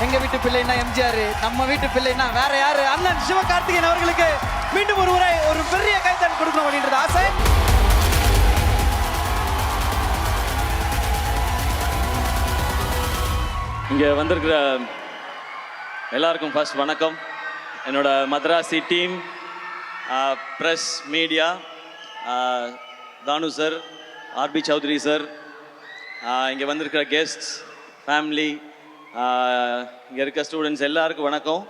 எங்க வீட்டு பிள்ளைன்னா எம்ஜிஆர், நம்ம வீட்டு பிள்ளைன்னா வேற யாரு, அண்ணன் சிவகார்த்திகேயன் அவர்களுக்கு மீண்டும் ஒரு முறை ஒரு பெரிய கைத்தட்டல் கொடுக்கணும் அப்படின்றது ஆசை. இங்கே வந்திருக்கிற எல்லாருக்கும் ஃபர்ஸ்ட் வணக்கம். என்னோட மதராசி டீம், ப்ரெஸ், மீடியா, தானு சார், ஆர்பி சௌத்ரி சார், இங்கே வந்திருக்கிற கெஸ்ட்ஸ், ஃபேமிலி, இங்கே இருக்க ஸ்டூடெண்ட்ஸ் எல்லாருக்கும் வணக்கம்.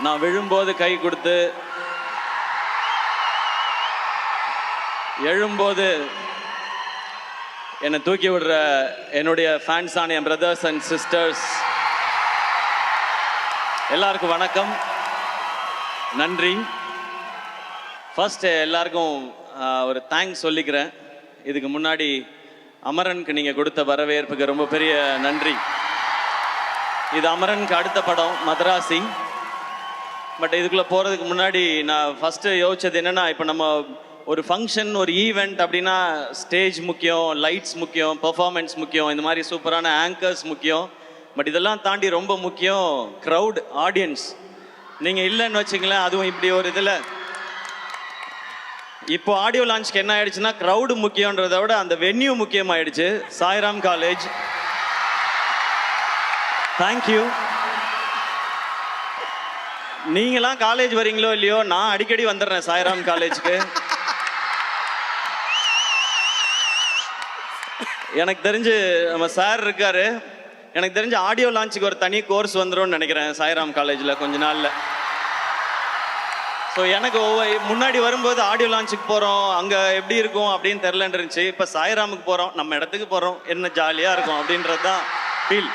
நான் விழும்போது கை கொடுத்து, எழும்போது என்னை தூக்கி விடுற என்னுடைய ஃபேன்ஸான என் பிரதர்ஸ் அண்ட் சிஸ்டர்ஸ் எல்லாருக்கும் வணக்கம், நன்றி. ஃபர்ஸ்ட் எல்லாருக்கும் ஒரு தேங்க்ஸ் சொல்லிக்கிறேன். இதுக்கு முன்னாடி அமரனுக்கு நீங்கள் கொடுத்த வரவேற்புக்கு ரொம்ப பெரிய நன்றி. இது அமரனுக்கு அடுத்த படம் மதராசி. பட் இதுக்குள்ளே போகிறதுக்கு முன்னாடி நான் ஃபஸ்ட்டு யோசிச்சது என்னென்னா, இப்போ நம்ம ஒரு ஃபங்க்ஷன், ஒரு ஈவெண்ட் அப்படின்னா ஸ்டேஜ் முக்கியம், லைட்ஸ் முக்கியம், பெர்ஃபார்மன்ஸ் முக்கியம், இந்த மாதிரி சூப்பரான ஆங்கர்ஸ் முக்கியம். பட் இதெல்லாம் தாண்டி ரொம்ப முக்கியம் க்ரௌட், ஆடியன்ஸ். நீங்கள் இல்லைன்னு வச்சுங்களேன், அதுவும் இப்படி ஒரு இதில் இப்போ ஆடியோ லான்ச்க்கு என்ன ஆயிடுச்சுன்னா, க்ரௌடு முக்கியன்றதை விட அந்த வென்யூ முக்கியமாயிடுச்சு. Sairam college, thank you. நீங்களாம் காலேஜ் வரீங்களோ இல்லையோ, நான் அடிக்கடி வந்துடுறேன் சாய்ராம் காலேஜுக்கு. எனக்கு தெரிஞ்சு நம்ம சார் இருக்காரு, எனக்கு தெரிஞ்சு ஆடியோ லான்ச்சுக்கு ஒரு தனி கோர்ஸ் வந்துடும் நினைக்கிறேன் சாய்ராம் காலேஜில் கொஞ்ச நாளில். ஸோ எனக்கு முன்னாடி வரும்போது ஆடியோ லான்ச்சுக்கு போகிறோம், அங்கே எப்படி இருக்கும் அப்படின்னு தெரிலன்னு இருந்துச்சு. இப்போ சாய்ராமுக்கு போகிறோம், நம்ம இடத்துக்கு போகிறோம், என்ன ஜாலியாக இருக்கும் அப்படின்றது தான் ஃபீல்.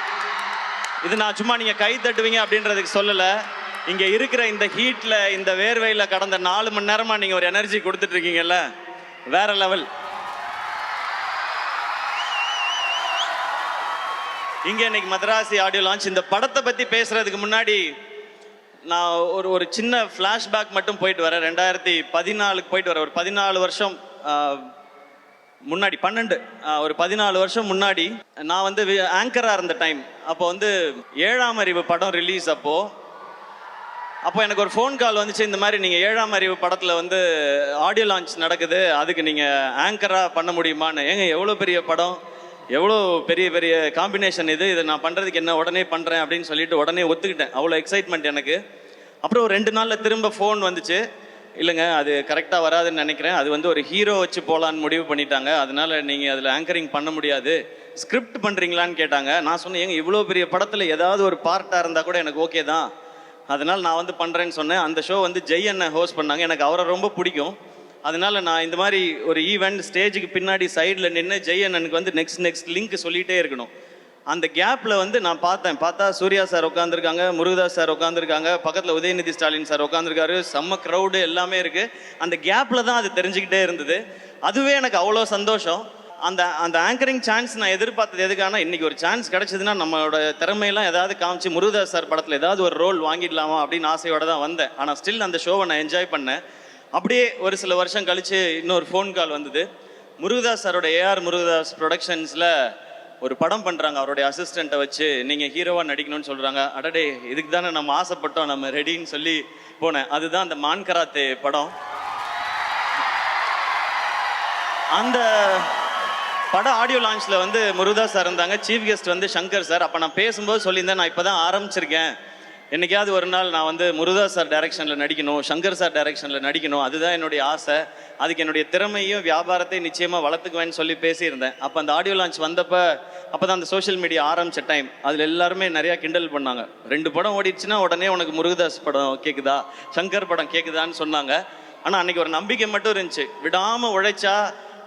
இது நான் சும்மா நீங்கள் கை தட்டுவீங்க அப்படின்றதுக்கு சொல்லலை. இங்கே இருக்கிற இந்த ஹீட்டில், இந்த வேர்வையில் கடந்த 4 மணி நேரமாக நீங்கள் ஒரு எனர்ஜி கொடுத்துட்ருக்கீங்கல்ல, வேற லெவல். இங்கே இன்னைக்கு மதராசி ஆடியோ லான்ச். இந்த படத்தை பற்றி பேசுகிறதுக்கு முன்னாடி நான் ஒரு சின்ன ஃப்ளாஷ்பேக் மட்டும் போயிட்டு வரேன். 2014 போயிட்டு வரேன். ஒரு 14 வருஷம் முன்னாடி, ஒரு 14 வருஷம் முன்னாடி நான் வந்து ஆங்கராக இருந்த டைம். அப்போ வந்து 7ஆம் அறிவு படம் ரிலீஸ். அப்போ எனக்கு ஒரு ஃபோன் கால் வந்துச்சு, இந்த மாதிரி நீங்கள் 7ஆம் அறிவு படத்தில் வந்து ஆடியோ லான்ச் நடக்குது, அதுக்கு நீங்கள் ஆங்கராக பண்ண முடியுமான்னு. ஏங்க எவ்வளோ பெரிய படம், எவ்வளோ பெரிய பெரிய காம்பினேஷன் இதை நான் பண்ணுறதுக்கு என்ன, உடனே பண்ணுறேன் அப்படின்னு சொல்லிட்டு உடனே ஒத்துக்கிட்டேன். அவ்வளோ எக்ஸைட்மெண்ட் எனக்கு. அப்புறம் ஒரு 2 நாளில் திரும்ப ஃபோன் வந்துச்சு, இல்லைங்க அது கரெக்டாக வராதுன்னு நினைக்கிறேன், அது வந்து ஒரு ஹீரோ வச்சு போகலான்னு முடிவு பண்ணிட்டாங்க, அதனால் நீங்கள் அதில் ஆங்கரிங் பண்ண முடியாது, ஸ்கிரிப்ட் பண்ணுறீங்களான்னு கேட்டாங்க. நான் சொன்னேன், ஏங்க இவ்வளோ பெரிய படத்தில் ஏதாவது ஒரு பார்ட்டாக இருந்தால் கூட எனக்கு ஓகே தான், அதனால் நான் வந்து பண்ணுறேன்னு சொன்னேன். அந்த ஷோ வந்து ஜெய் அண்ணன் ஹோஸ்ட் பண்ணாங்க, எனக்கு அவரை ரொம்ப பிடிக்கும். அதனால் நான் இந்த மாதிரி ஒரு ஈவெண்ட் ஸ்டேஜுக்கு பின்னாடி சைடில் நின்று ஜெய் அண்ணனுக்கு வந்து நெக்ஸ்ட் லிங்க் சொல்லிகிட்டே இருக்கணும். அந்த கேப்பில் வந்து நான் பார்த்தா சூர்யா சார் உட்காந்துருக்காங்க, முருகதாஸ் சார் உட்காந்துருக்காங்க, பக்கத்தில் உதயநிதி ஸ்டாலின் சார் உட்காந்துருக்காரு, செம்ம க்ரௌடு எல்லாமே இருக்குது. அந்த கேப்பில் தான் அது தெரிஞ்சுக்கிட்டே இருந்தது. அதுவே எனக்கு அவ்வளோ சந்தோஷம். அந்த ஆங்கரிங் சான்ஸ் நான் எதிர்பார்த்தது எதுக்கான, இன்றைக்கி ஒரு சான்ஸ் கிடச்சிதுன்னா நம்மளோட திறமையெல்லாம் ஏதாவது காமிச்சு முருகதாஸ் சார் படத்தில் ஏதாவது ஒரு ரோல் வாங்கிடலாமா அப்படின்னு ஆசையோடு தான் வந்தேன். ஆனால் ஸ்டில் அந்த ஷோவை நான் என்ஜாய் பண்ணேன். அப்படியே ஒரு சில வருஷம் கழித்து இன்னொரு ஃபோன் கால் வந்தது. முருகதாஸ் சாரோட ஏஆர் முருகதாஸ் ப்ரொடக்ஷன்ஸில் ஒரு படம் பண்ணுறாங்க, அவருடைய அசிஸ்டண்ட்டை வச்சு நீங்கள் ஹீரோவாக நடிக்கணும்னு சொல்கிறாங்க. அடடே, இதுக்கு தானே நம்ம ஆசைப்பட்டோம், நம்ம ரெடின்னு சொல்லி போனேன். அதுதான் அந்த மான் கராத்தே படம். அந்த படம் ஆடியோ லான்ச்சில் வந்து முருகதாஸ் சார் இருந்தாங்க, சீஃப் கெஸ்ட் வந்து சங்கர் சார். அப்போ நான் பேசும்போது சொல்லியிருந்தேன், நான் இப்போ தான் ஆரம்பிச்சிருக்கேன், என்னைக்காவது ஒரு நாள் நான் வந்து முருகதாஸ் சார் டைரக்ஷனில் நடிக்கணும், சங்கர் சார் டைரக்ஷனில் நடிக்கணும், அதுதான் என்னுடைய ஆசை, அதுக்கு என்னுடைய திறமையும் வியாபாரத்தையும் நிச்சயமாக வளர்த்துக்குவேன்னு சொல்லி பேசியிருந்தேன். அப்போ அந்த ஆடியோ லான்ச் வந்தப்போ, அப்போ தான் அந்த சோஷியல் மீடியா ஆரம்பித்த டைம். அதில் எல்லாருமே நிறையா கிண்டல் பண்ணாங்க. 2 படம் ஓடிடுச்சுன்னா உடனே உனக்கு முருகதாஸ் படம் கேட்குதா, சங்கர் படம் கேட்குதான்னு சொன்னாங்க. ஆனால் அன்றைக்கி ஒரு நம்பிக்கை மட்டும் இருந்துச்சு, விடாமல் உழைச்சா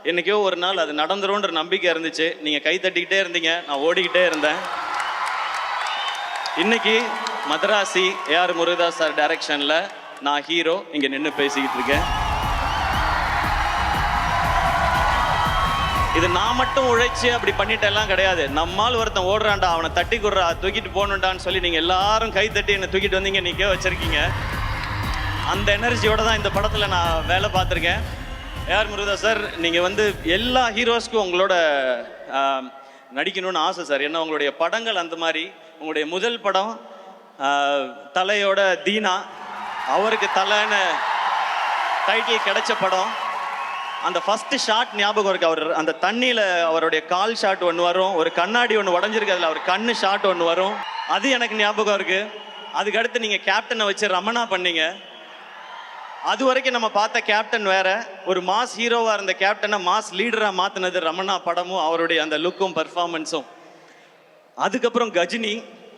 என்றைக்கோ ஒரு நாள் அது நடந்துரும்ன்ற நம்பிக்கை இருந்துச்சு. நீங்கள் கை தட்டிக்கிட்டே இருந்தீங்க, நான் ஓடிக்கிட்டே இருந்தேன். இன்னைக்கு மதராசி ஏஆர் முருகதாஸ் சார் டைரக்ஷனில் நான் ஹீரோ இங்கே நின்று பேசிக்கிட்டு இருக்கேன். இது நான் மட்டும் உழைச்சி அப்படி பண்ணிட்டெல்லாம் கிடையாது. நம்மால் ஒருத்தன் ஓடுறான்டா, அவனை தட்டி கொடுறா, தூக்கிட்டு போகணுண்டான்னு சொல்லி நீங்கள் எல்லாரும் கை தட்டி என்னை தூக்கிட்டு வந்தீங்க, நிற்க வச்சிருக்கீங்க. அந்த எனர்ஜியோட தான் இந்த படத்தில் நான் வேலை பார்த்துருக்கேன். ஏஆர் முருகதாஸ் சார், நீங்கள் வந்து எல்லா ஹீரோஸ்க்கும் உங்களோட நடிக்கணும்னு ஆசை சார். ஏன்னா உங்களுடைய படங்கள் அந்த மாதிரி. உங்களுடைய முதல் படம் தலையோட தீனா, அவருக்கு தலைன்னு டைட்டில் கிடைச்ச படம். அந்த ஃபர்ஸ்ட் ஷாட் ஞாபகம் இருக்கு. அவர் அந்த தண்ணியில் அவருடைய கால் ஷாட் ஒன்று வரும், ஒரு கண்ணாடி ஒன்று உடஞ்சிருக்கு, அதில் அவர் கண்ணு ஷாட் ஒன்று வரும், அது எனக்கு ஞாபகம் இருக்கு. அதுக்கடுத்து நீங்கள் கேப்டனை வச்சு ரமணா பண்ணீங்க. அது வரைக்கும் நம்ம பார்த்த கேப்டன் வேற, ஒரு மாஸ் ஹீரோவாக இருந்த கேப்டனை மாஸ் லீடராக மாற்றினது ரமணா படமும் அவருடைய அந்த லுக்கும் பர்ஃபார்மன்ஸும். அதுக்கப்புறம் கஜினி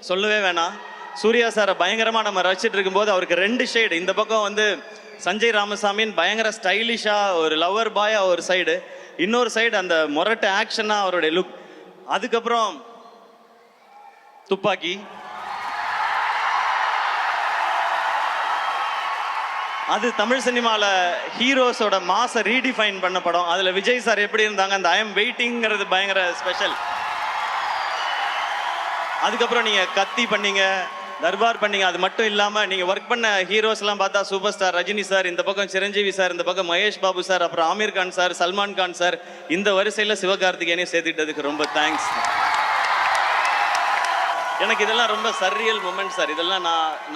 சொல்லவே வேணாம். சூர்யா சாரை பயங்கரமாக நம்ம ரசிச்சுட்டு இருக்கும்போது அவருக்கு 2 ஷேடு. இந்த பக்கம் வந்து சஞ்சய் ராமசாமின்னு பயங்கர ஸ்டைலிஷாக ஒரு லவர் பாயா ஒரு சைடு, இன்னொரு சைடு அந்த மொரட்டு ஆக்ஷனாக அவருடைய லுக். அதுக்கப்புறம் துப்பாக்கி, அது தமிழ் சினிமாவில் ஹீரோஸோட மாசை ரீடிஃபைன் பண்ண படம். அதில் விஜய் சார் எப்படி இருந்தாங்க, அந்த ஐ எம் வெயிட்டிங்கிறது பயங்கர ஸ்பெஷல். அதுக்கப்புறம் நீங்கள் கத்தி பண்ணீங்க, தர்பார் பண்ணீங்க. அது மட்டும் இல்லாமல் நீங்கள் ஒர்க் பண்ண ஹீரோஸ்லாம் பார்த்தா சூப்பர் ஸ்டார் ரஜினி சார், இந்த பக்கம் சிரஞ்சீவி சார், இந்த பக்கம் மகேஷ் பாபு சார், அப்புறம் ஆமீர் கான் சார், சல்மான் கான் சார், இந்த வரிசையில் சிவகார்த்திகேயனையும் சேர்த்துக்கிட்டதுக்கு ரொம்ப தேங்க்ஸ். எனக்கு இதெல்லாம் ரொம்ப சர்ரியல் மூமெண்ட் சார். இதெல்லாம்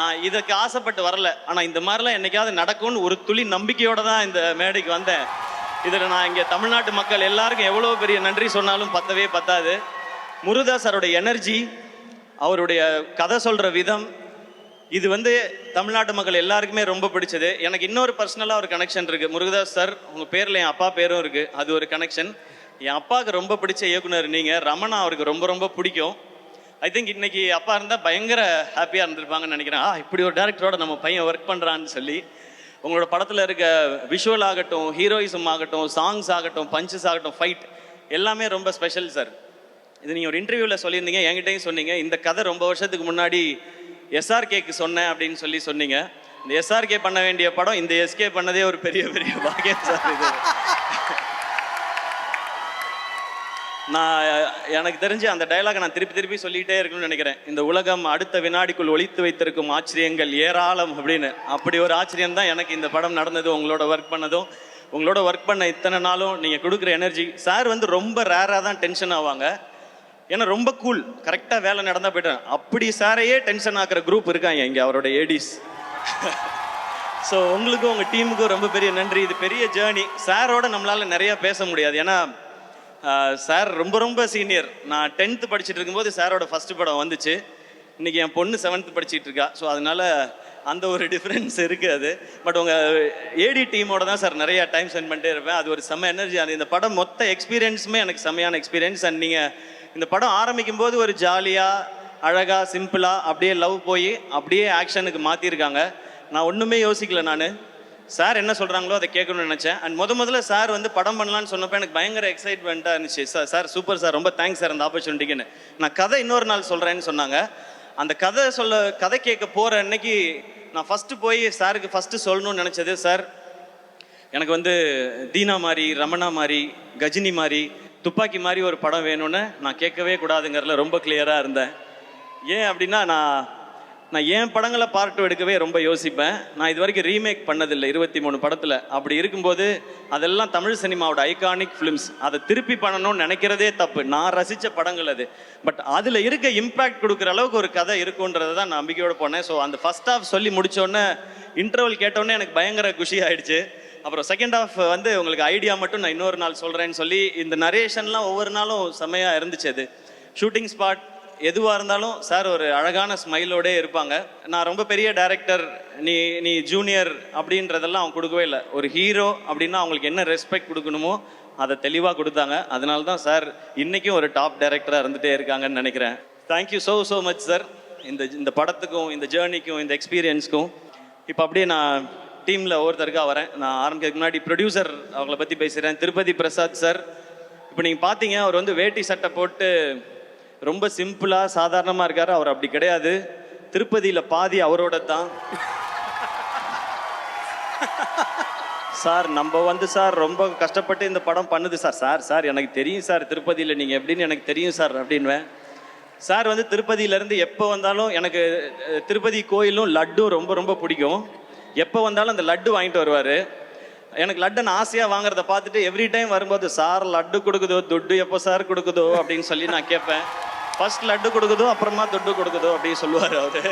நான் இதுக்கு ஆசைப்பட்டு வரல. ஆனால் இந்த மாதிரிலாம் என்னைக்காவது நடக்கும்னு ஒரு துளி நம்பிக்கையோடு தான் இந்த மேடைக்கு வந்தேன். இதில் நான் இங்கே தமிழ்நாட்டு மக்கள் எல்லாருக்கும் எவ்வளோ பெரிய நன்றி சொன்னாலும் பத்தவே பத்தாது. முருகதாஸ் சாரோட எனர்ஜி, அவருடைய கதை சொல்கிற விதம், இது வந்து தமிழ்நாட்டு மக்கள் எல்லாருக்குமே ரொம்ப பிடிச்சது. எனக்கு இன்னொரு பர்சனலாக ஒரு கனெக்ஷன் இருக்குது. முருகதாஸ் சார், உங்கள் பேரில் என் அப்பா பேரும் இருக்குது, அது ஒரு கனெக்ஷன். என் அப்பாவுக்கு ரொம்ப பிடிச்ச இயக்குனர் நீங்கள். ரமணா அவருக்கு ரொம்ப ரொம்ப பிடிக்கும். ஐ திங்க் இன்னைக்கு அப்பா இருந்தால் பயங்கர ஹாப்பியாக இருந்திருப்பாங்கன்னு நினைக்கிறேன். இப்படி ஒரு டேரக்டரோட நம்ம பையன் ஒர்க் பண்ணுறான்னு சொல்லி. உங்களோட படத்தில் இருக்க விஷுவல் ஆகட்டும், ஹீரோயிசம் ஆகட்டும், சாங்ஸ் ஆகட்டும், பஞ்சஸ் ஆகட்டும், ஃபைட் எல்லாமே ரொம்ப ஸ்பெஷல் சார். இது நீங்கள் ஒரு இன்டர்வியூவில் சொல்லியிருந்தீங்க, என்கிட்டையும் சொன்னீங்க. இந்த கதை ரொம்ப வருஷத்துக்கு முன்னாடி எஸ்ஆர்கேக்கு சொன்னேன் அப்படின்னு சொன்னீங்க. இந்த எஸ்ஆர்கே பண்ண வேண்டிய படம் இந்த எஸ்கே பண்ணதே ஒரு பெரிய பெரிய பாக்கியம் சார். இது நான் எனக்கு தெரிஞ்சு அந்த டைலாக் நான் திருப்பி திருப்பி சொல்லிகிட்டே இருக்கணும்னு நினைக்கிறேன். இந்த உலகம் அடுத்த வினாடிக்குள் ஒளித்து வைத்திருக்கும் ஆச்சரியங்கள் ஏராளம் அப்படின்னு. அப்படி ஒரு ஆச்சரியம் தான் எனக்கு இந்த படம் நடந்தது, உங்களோட ஒர்க் பண்ணதும். உங்களோட ஒர்க் பண்ண இத்தனை நாளும் நீங்கள் கொடுக்குற எனர்ஜி. சார் வந்து ரொம்ப ரேராக தான் டென்ஷன் ஆவாங்க. ஏன்னா ரொம்ப கூல், கரெக்டாக வேலை நடந்தால் போய்ட்டேன். அப்படி சாரையே டென்ஷன் ஆக்குற குரூப் இருக்காங்க இங்கே, அவரோட ஏடிஸ். ஸோ உங்களுக்கும் உங்கள் டீமுக்கும் ரொம்ப பெரிய நன்றி. இது பெரிய ஜேர்னி. சாரோட நம்மளால் நிறையா பேச முடியாது. ஏன்னா சார் ரொம்ப ரொம்ப சீனியர். நான் 10th படிச்சுட்டு இருக்கும்போது சாரோட ஃபஸ்ட்டு படம் வந்துச்சு. இன்றைக்கி என் பொண்ணு 7th படிச்சுட்டு இருக்கா. ஸோ அதனால் அந்த ஒரு டிஃப்ரென்ஸ் இருக்குது. அது பட் உங்கள் ஏடி டீமோட தான் சார் நிறையா டைம் ஸ்பெண்ட் பண்ணிட்டே இருப்பேன். அது ஒரு செம்ம எனர்ஜி. அது இந்த படம் மொத்த எக்ஸ்பீரியன்ஸுமே எனக்கு செம்மையான எக்ஸ்பீரியன்ஸ். அண்ட் நீங்கள் இந்த படம் ஆரம்பிக்கும் போது ஒரு ஜாலியாக அழகாக சிம்பிளாக அப்படியே லவ் போய் அப்படியே ஆக்ஷனுக்கு மாற்றிருக்காங்க. நான் ஒன்றுமே யோசிக்கல. நான் சார் என்ன சொல்கிறாங்களோ அதை கேட்கணும்னு நினச்சேன். அண்ட் முதல்ல சார் வந்து படம் பண்ணலான்னு சொன்னப்போ எனக்கு பயங்கர எக்ஸைட்மெண்ட்டாக இருந்துச்சு. சார் சூப்பர் சார், ரொம்ப தேங்க்ஸ் சார் அந்த ஆப்பர்ச்சுனிட்டிக்குன்னு. நான் கதை இன்னொரு நாள் சொல்கிறேன்னு சொன்னாங்க. அந்த கதை கேட்க போகிற அன்னைக்கு நான் ஃபஸ்ட்டு போய் சாருக்கு ஃபஸ்ட்டு சொல்லணும்னு நினச்சது, சார் எனக்கு வந்து தீனா மாதிரி, ரமணா மாதிரி, கஜினி மாதிரி, துப்பாக்கி மாதிரி ஒரு படம் வேணும்னு நான் கேட்கவே கூடாதுங்கிறதுல ரொம்ப கிளியராக இருந்தேன். ஏன் அப்படின்னா நான் ஏன் படங்களை பார்ட் 2 எடுக்கவே ரொம்ப யோசிப்பேன். நான் இது வரைக்கும் ரீமேக் பண்ணதில்லை 23 படத்தில். அப்படி இருக்கும்போது அதெல்லாம் தமிழ் சினிமாவோட ஐகானிக் ஃபிலிம்ஸ். அதை திருப்பி பண்ணணும்னு நினைக்கிறதே தப்பு. நான் ரசித்த படங்கள் அது. பட் அதில் இருக்க இம்பேக்ட் கொடுக்குற அளவுக்கு ஒரு கதை இருக்குன்றதை தான் நான் நம்பிக்கையோடு போனேன். ஸோ அந்த ஃபர்ஸ்ட் ஹாஃப் சொல்லி முடித்தோடனே, இன்டர்வல் கேட்டோடனே எனக்கு பயங்கர குஷி ஆகிடுச்சு. அப்புறம் செகண்ட் ஹாஃப் வந்து உங்களுக்கு ஐடியா மட்டும் நான் இன்னொரு நாள் சொல்கிறேன்னு சொல்லி இந்த நரேஷன்லாம் ஒவ்வொரு நாளும் செம்மையாக இருந்துச்சு. அது ஷூட்டிங் ஸ்பாட் எதுவாக இருந்தாலும் சார் ஒரு அழகான ஸ்மைலோடே இருப்பாங்க. நான் ரொம்ப பெரிய டைரக்டர், நீ ஜூனியர் அப்படின்றதெல்லாம் அவங்க கொடுக்கவே இல்லை. ஒரு ஹீரோ அப்படின்னா அவங்களுக்கு என்ன ரெஸ்பெக்ட் கொடுக்கணுமோ அதை தெளிவாக கொடுத்தாங்க. அதனால தான் சார் இன்றைக்கும் ஒரு டாப் டைரக்டராக இருந்துகிட்டே இருக்காங்கன்னு நினைக்கிறேன். தேங்க்யூ ஸோ மச் சார், இந்த படத்துக்கும், இந்த ஜேர்னிக்கும், இந்த எக்ஸ்பீரியன்ஸ்க்கும். இப்போ அப்படியே நான் டீமில் ஒவ்வொருத்தருக்காக வரேன். நான் ஆரம்பிக்கிறதுக்கு முன்னாடி ப்ரொடியூசர் அவங்கள பற்றி பேசுகிறேன். திருப்பதி பிரசாத் சார். இப்போ நீங்கள் பார்த்தீங்க, அவர் வந்து வேட்டி சட்டை போட்டு ரொம்ப சிம்பிளாக சாதாரணமாக இருக்கார். அவர் அப்படி கிடையாது. திருப்பதியில் பாதி அவரோட தான் சார். நம்ம வந்து சார் ரொம்ப கஷ்டப்பட்டு இந்த படம் பண்ணுது சார் எனக்கு தெரியும் சார், திருப்பதியில் நீங்கள் எப்படின்னு எனக்கு தெரியும் சார் அப்படின்வேன். சார் வந்து திருப்பதியிலேருந்து எப்போ வந்தாலும், எனக்கு திருப்பதி கோயிலும் லட்டும் ரொம்ப ரொம்ப பிடிக்கும். எப்போ வந்தாலும் அந்த லட்டு வாங்கிட்டு வருவார். எனக்கு லட்டு நான் ஆசையாக வாங்குறத பார்த்துட்டு எவ்ரி டைம் வரும்போது சார் லட்டு கொடுக்குதோ துட்டு எப்போ சார் கொடுக்குதோ அப்படின்னு சொல்லி நான் கேட்பேன். ஃபர்ஸ்ட் லட்டு கொடுக்குதோ அப்புறமா துட்டு கொடுக்குதோ அப்படின்னு சொல்லுவார் அவர்.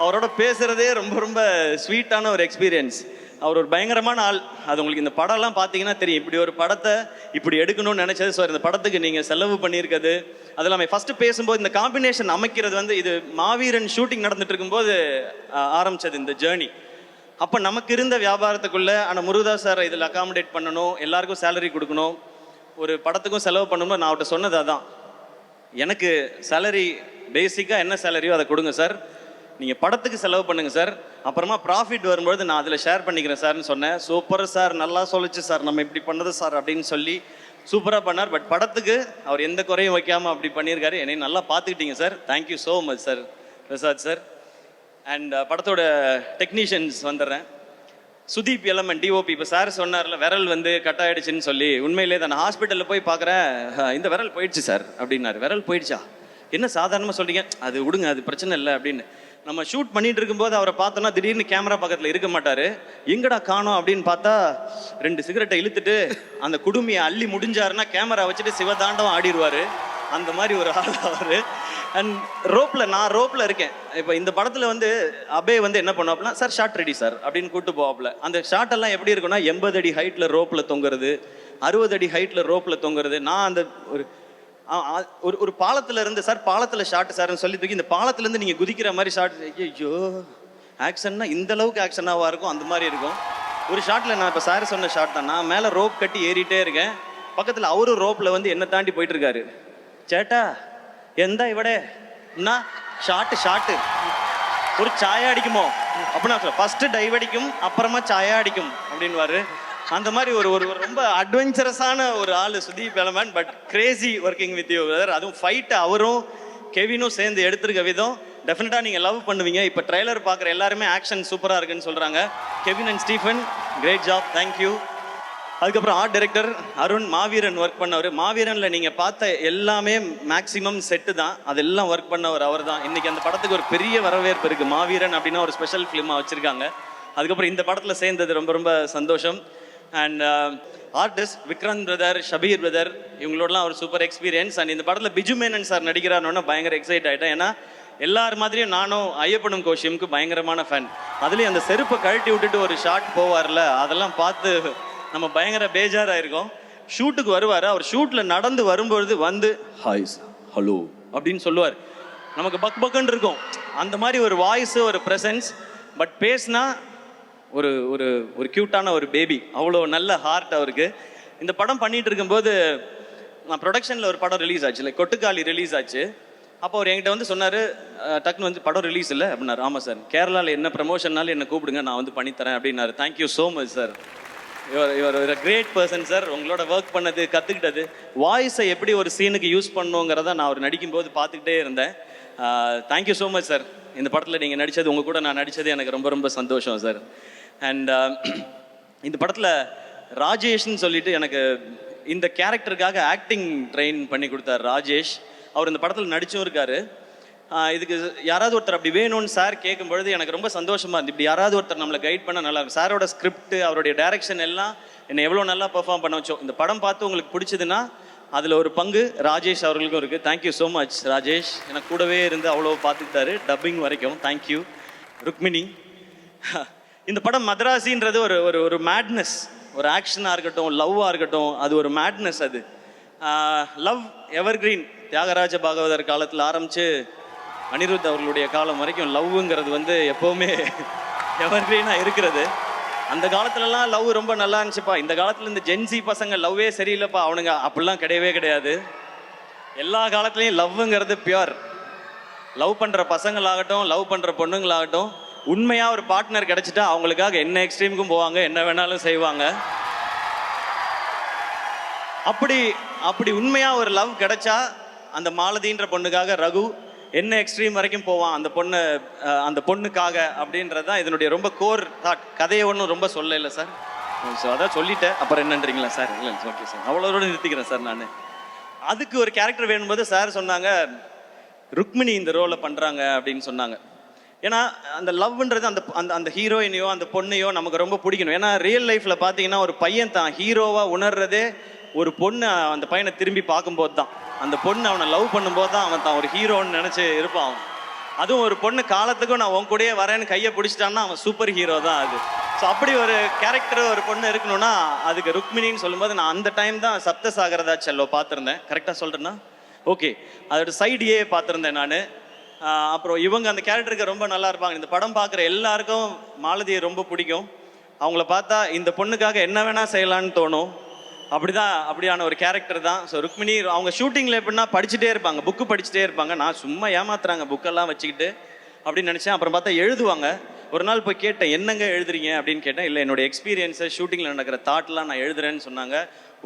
அவரோட பேசுகிறதே ரொம்ப ரொம்ப ஸ்வீட்டான ஒரு எக்ஸ்பீரியன்ஸ். அவர் ஒரு பயங்கரமான ஆள். அது உங்களுக்கு இந்த படம்லாம் பார்த்தீங்கன்னா தெரியும். இப்படி ஒரு படத்தை இப்படி எடுக்கணும்னு நினச்சது. ஸோ இந்த படத்துக்கு நீங்கள் செலவு பண்ணியிருக்கிறது அது எல்லாமே ஃபஸ்ட்டு பேசும்போது இந்த காம்பினேஷன் அமைக்கிறது வந்து இது மாவீரன் ஷூட்டிங் நடந்துட்டு இருக்கும்போது ஆரம்பித்தது இந்த ஜேர்னி. அப்போ நமக்கு இருந்த வியாபாரத்துக்குள்ளே ஆனால் முருகதாஸ் சார் இதில் அகாமடேட் பண்ணணும், எல்லாருக்கும் சேலரி கொடுக்கணும், ஒரு படத்துக்கும் செலவு பண்ணணும். நான் அவர்கிட்ட சொன்னது அதான், எனக்கு சேலரி பேசிக்காக என்ன சேலரியோ அதை கொடுங்க சார், நீங்கள் படத்துக்கு செலவு பண்ணுங்கள் சார், அப்புறமா ப்ராஃபிட் வரும்போது நான் அதில் ஷேர் பண்ணிக்கிறேன் சார்னு சொன்னேன். சூப்பர் சார், நல்லா சொல்லிச்சு சார், நம்ம இப்படி பண்ணது சார் அப்படின்னு சொல்லி சூப்பராக பண்ணார். பட் படத்துக்கு அவர் எந்த குறையும் வைக்காமல் அப்படி பண்ணியிருக்காரு. என்னை நல்லா பார்த்துக்கிட்டீங்க sir. Thank you so much sir Prasad sir. And படத்தோட டெக்னீஷியன்ஸ் வந்துடுறேன். சுதீப் எலமெண்ட் டிஓபி. இப்போ சார் சொன்னார்ல விரல் வந்து கட் ஆகிடுச்சின்னு சொல்லி, உண்மையிலே தான் நான் ஹாஸ்பிட்டலில் போய் பார்க்குறேன், இந்த விரல் போயிடுச்சு சார் அப்படின்னாரு. விரல் போயிடுச்சா, என்ன சாதாரணமாக சொல்கிறீங்க, அது விடுங்க அது பிரச்சனை இல்லை அப்படின்னு. நம்ம ஷூட் பண்ணிட்டு இருக்கும்போது அவரை பார்த்தோன்னா திடீர்னு கேமரா பக்கத்தில் இருக்க மாட்டார். எங்கடா காணோம் அப்படின்னு பார்த்தா 2 சிகரெட்டை இழுத்துட்டு அந்த குடுமையை அள்ளி முடிஞ்சாருன்னா கேமரா வச்சுட்டு சிவதாண்டவம் ஆடிடுவார். அந்த மாதிரி ஒரு ஆள் அவர். அண்ட் நான் ரோப்பில் இருக்கேன். இப்போ இந்த படத்தில் வந்து அபே வந்து என்ன பண்ணுவாப்னா, சார் ஷார்ட் ரெடி சார் அப்படின்னு கூப்பிட்டு போவாப்ல. அந்த ஷார்ட் எல்லாம் எப்படி இருக்குன்னா 80 அடி ஹைட்டில் ரோப்பில் தொங்குறது, 60 அடி ஹைட்டில் ரோப்பில் தொங்குறது. நான் அந்த ஒரு பாலத்தில் இருந்து சார் பாலத்தில் ஷார்ட் சார்னு சொல்லி தூக்கி இந்த பாலத்துலேருந்து நீங்கள் குதிக்கிற மாதிரி ஷார்ட். ஐயோ ஆக்ஷன்னா இந்த அளவுக்கு ஆக்ஷனாவாக இருக்கும், அந்த மாதிரி இருக்கும். ஒரு ஷார்ட்டில் நான் இப்போ சார் சொன்ன ஷார்ட் தான், நான் மேலே ரோப் கட்டி ஏறிட்டே இருக்கேன். பக்கத்தில் அவரும் ரோப்பில் வந்து என்னை தாண்டி போயிட்டு இருக்காரு. சேட்டா எந்த இவடே என்ன ஷாட்டு ஒரு சாயா அடிக்குமோ அப்படின்னா சொல்ல, ஃபஸ்ட்டு டைவ் அடிக்கும் அப்புறமா சாயா அடிக்கும் அப்படின்வாரு. அந்த மாதிரி ஒரு ஒரு ரொம்ப அட்வென்ச்சரஸான ஒரு ஆள் Sudeep element. But Crazy working with you brother. அதுவும் ஃபைட்டு அவரும் கெவினும் சேர்ந்து எடுத்திருக்க விதம் டெஃபினட்டாக நீங்கள் லவ் பண்ணுவீங்க. இப்போ ட்ரெய்லர் பார்க்குற எல்லாருமே ஆக்ஷன் சூப்பராக இருக்குன்னு சொல்கிறாங்க. Kevin and Stephen great job, thank you. அதுக்கப்புறம் art director Arun, Maaveeran work பண்ணவர். மாவீரனில் நீங்கள் பார்த்த எல்லாமே மேக்ஸிமம் செட்டு தான், அதெல்லாம் ஒர்க் பண்ணவர் அவர் தான். இன்றைக்கி அந்த படத்துக்கு ஒரு பெரிய வரவேற்பு இருக்குது. மாவீரன் அப்படின்னா ஒரு ஸ்பெஷல் ஃபிலிமாக வச்சுருக்காங்க. அதுக்கப்புறம் இந்த படத்தில் சேர்ந்தது ரொம்ப ரொம்ப சந்தோஷம். And artist Vikranth brother, Shabeer brother, இவங்களோடலாம் ஒரு சூப்பர் எக்ஸ்பீரியன்ஸ். அண்ட் இந்த படத்தில் பிஜு மேனன் சார் நடிக்கிறாருன்னா பயங்கர எக்ஸைட் ஆகிட்டேன். ஏன்னா எல்லார் மாதிரியும் நானும் ஐயப்பனும் கோஷியமுக்கு பயங்கரமான ஃபேன். அதுலேயும் அந்த செருப்பை கழட்டி விட்டுட்டு ஒரு ஷாட் போவார்ல, அதெல்லாம் பார்த்து நம்ம பயங்கர பேஜாராயிருக்கோம். ஷூட்டுக்கு வருவார், அவர் ஷூட்டில் நடந்து வரும்பொழுது வந்து ஹாய் ஹலோ அப்படின்னு சொல்லுவார். நமக்கு பக் பக்குன்னு இருக்கும். அந்த மாதிரி ஒரு வாய்ஸு, ஒரு ப்ரெசன்ஸ். பட் பேசினா ஒரு ஒரு ஒரு க்யூட்டான ஒரு பேபி, அவ்வளோ நல்ல ஹார்ட் அவருக்கு. இந்த படம் பண்ணிகிட்டு இருக்கும்போது நான் ப்ரொடக்ஷனில் ஒரு படம் ரிலீஸ் ஆச்சு, இல்லை கொட்டுக்காளி ரிலீஸ் ஆச்சு. அப்போ அவர் என்கிட்ட வந்து சொன்னார், டக்குன்னு வந்து படம் ரிலீஸ் இல்லை அப்படின்னாரு. ஆமாம் சார், கேரளாவில் என்ன ப்ரமோஷன்னாலும் என்னை கூப்பிடுங்க, நான் வந்து பண்ணித்தரேன் அப்படின்னாரு. Thank you so much sir. Your ஒரு கிரேட் பர்சன் சார். உங்களோட ஒர்க் பண்ணது, கற்றுக்கிட்டது, வாய்ஸை எப்படி ஒரு சீனுக்கு யூஸ் பண்ணுங்கிறத நான் அவர் நடிக்கும்போது பார்த்துக்கிட்டே இருந்தேன். Thank you so much sir. இந்த படத்தில் நீங்கள் நடித்தது, உங்கள் கூட நான் நடித்தது எனக்கு ரொம்ப ரொம்ப சந்தோஷம் சார். அண்ட் இந்த படத்தில் ராஜேஷ்ன்னு சொல்லிட்டு எனக்கு இந்த கேரக்டருக்காக ஆக்டிங் ட்ரெயின் பண்ணி கொடுத்தார் ராஜேஷ். அவர் இந்த படத்தில் நடிச்சும் இருக்காரு. இதுக்கு யாராவது ஒருத்தர் அப்படி வேணும்னு சார் கேட்கும் பொழுது எனக்கு ரொம்ப சந்தோஷமாக இருந்து, இப்படி யாராவது ஒருத்தர் நம்மளை கைட் பண்ண நல்லா இருக்கும். சாரோட ஸ்கிரிப்ட், அவருடைய டைரக்ஷன் எல்லாம் என்னை எவ்வளோ நல்லா பெர்ஃபார்ம் பண்ண வச்சோம். இந்த படம் பார்த்து உங்களுக்கு பிடிச்சதுன்னா அதில் ஒரு பங்கு ராஜேஷ் அவர்களுக்கும் இருக்குது. Thank you so much Rajesh. எனக்கு கூடவே இருந்து அவ்வளோ பார்த்துக்கிட்டாரு டப்பிங் வரைக்கும். தேங்க்யூ. ருக்மிணி. இந்த படம் மதராசின்றது ஒரு ஒரு ஒரு மேட்னஸ், ஒரு ஆக்ஷனாக இருக்கட்டும், லவ்வாக இருக்கட்டும், அது ஒரு மேட்னஸ். அது லவ் எவர் கிரீன். தியாகராஜ பாகவதர் காலத்தில் ஆரம்பித்து அனிருத் அவர்களுடைய காலம் வரைக்கும் லவ்ங்கிறது வந்து எப்போவுமே எவர் கிரீனாக இருக்கிறது. அந்த காலத்துலலாம் லவ் ரொம்ப நல்லா இருந்துச்சுப்பா. இந்த காலத்தில் இந்த ஜென்சி பசங்க லவ்வே சரியில்லைப்பா அவனுங்க, அப்படிலாம் கிடையவே கிடையாது. எல்லா காலத்துலேயும் லவ்ங்கிறது பியூர். லவ் பண்ணுற பசங்களாகட்டும், லவ் பண்ணுற பொண்ணுங்களாகட்டும், உண்மையாக ஒரு பார்ட்னர் கிடைச்சிட்டா அவங்களுக்காக என்ன எக்ஸ்ட்ரீமுக்கும் போவாங்க, என்ன வேணாலும் செய்வாங்க. அப்படி உண்மையாக ஒரு லவ் கிடைச்சா அந்த மாலதின்ற பொண்ணுக்காக ரகு என்ன எக்ஸ்ட்ரீம் வரைக்கும் போவான் அந்த பொண்ணுக்காக அப்படின்றது தான் இதனுடைய ரொம்ப கோர் தாட். கதையை ஒன்றும் ரொம்ப சொல்லலை சார். ஸோ அதான் சொல்லிட்டேன், அப்புறம் என்னன்றீங்களா சார்? இல்லை ஓகே சார், அவ்வளோட நிறுத்திக்கிறேன் சார். நான் அதுக்கு ஒரு கேரக்டர் வேணும்போது சார் சொன்னாங்க ருக்மிணி இந்த ரோலை பண்ணுறாங்க அப்படின்னு சொன்னாங்க. ஏன்னா அந்த லவ்ன்றது அந்த அந்த அந்த ஹீரோயினையோ அந்த பொண்ணையோ நமக்கு ரொம்ப பிடிக்கணும். ஏன்னா ரியல் லைஃப்பில் பார்த்தீங்கன்னா ஒரு பையன் தான் ஹீரோவாக உணர்றதே ஒரு பொண்ணு அந்த பையனை திரும்பி பார்க்கும்போது தான். அந்த பொண்ணு அவனை லவ் பண்ணும்போது தான் அவன் தான் ஒரு ஹீரோன்னு நினச்சி இருப்பான் அவன். அதுவும் ஒரு பொண்ணு காலத்துக்கும் நான் உன் கூடயே வரேன்னு கையை பிடிச்சிட்டான்னா அவன் சூப்பர் ஹீரோ தான் அது. ஸோ அப்படி ஒரு கேரக்டர் ஒரு பொண்ணு இருக்கணும்னா அதுக்கு ருக்மிணின்னு சொல்லும்போது நான் அந்த டைம் தான் சப்தசாகரதா செல்லோ பார்த்துருந்தேன். கரெக்டாக சொல்கிறேன்னா ஓகே, அதோட சைடியே பார்த்துருந்தேன் நான். அப்புறம் இவங்க அந்த கேரக்டருக்கு ரொம்ப நல்லா இருப்பாங்க. இந்த படம் பார்க்குற எல்லாருக்கும் மாலதியை ரொம்ப பிடிக்கும். அவங்கள பார்த்தா இந்த பொண்ணுக்காக என்ன வேணால் செய்யலான்னு தோணும். அப்படியான ஒரு கேரக்டர் தான். ஸோ ருக்மிணி அவங்க ஷூட்டிங்கில் எப்படின்னா படிச்சுட்டே இருப்பாங்க, புக்கு படிச்சுட்டே இருப்பாங்க. நான் சும்மா ஏமாத்துறாங்க புக்கெல்லாம் வச்சுக்கிட்டு அப்படின்னு நினச்சேன். அப்புறம் பார்த்தா எழுதுவாங்க. ஒரு நாள் போய் கேட்டேன், என்னங்க எழுதுறீங்க அப்படின்னு கேட்டேன். இல்லை, என்னோட எக்ஸ்பீரியன்ஸை ஷூட்டிங்கில் நடக்கிற தாட்லாம் நான் எழுதுறேன்னு சொன்னாங்க.